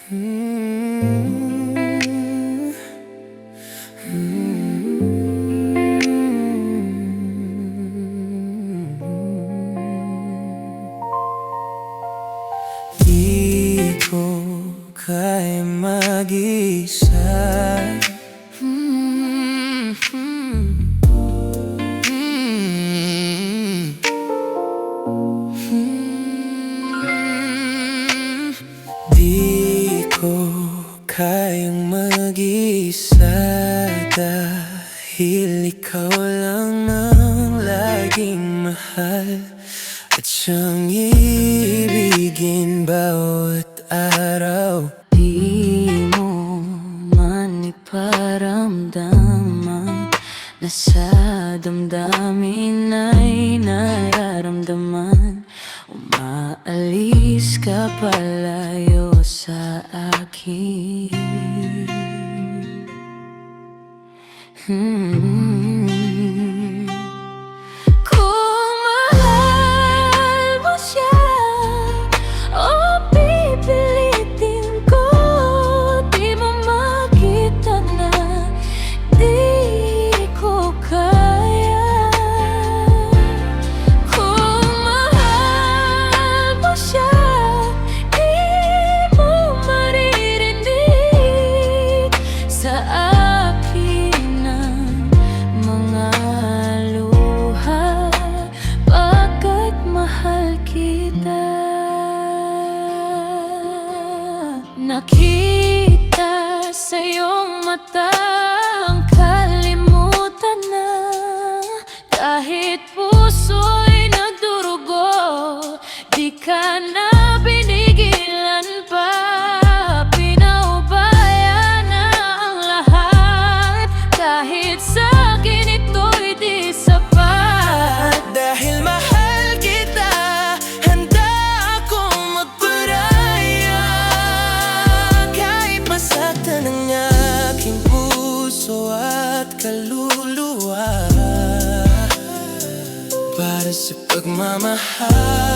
Di ko kaya mag-isa. Di ko kayang mag-isa dahil ikaw lang ang laging mahal at siyang ibigin bawat araw. Di mo man iparamdaman na sa damdamin ay nararamdaman. Umaalis ka palayo sa akin. Kung mahal mo siya, o pipilitin ko, di mo makita na di ko kaya. Kung mahal mo siya, di mo maririnig sa akin ang mga luha, pagkat mahal kita. Nakita sa iyong mata ang kalimutan na, kahit puso'y nagdurugo, di ka na binigilan pa. Pinaubaya na ang lahat, kahit sa akin ito'y di sapat. Dahil mahal kita, handa akong magparaya, kahit masaktan ang aking puso at kaluluwa. Para sa pagmamahal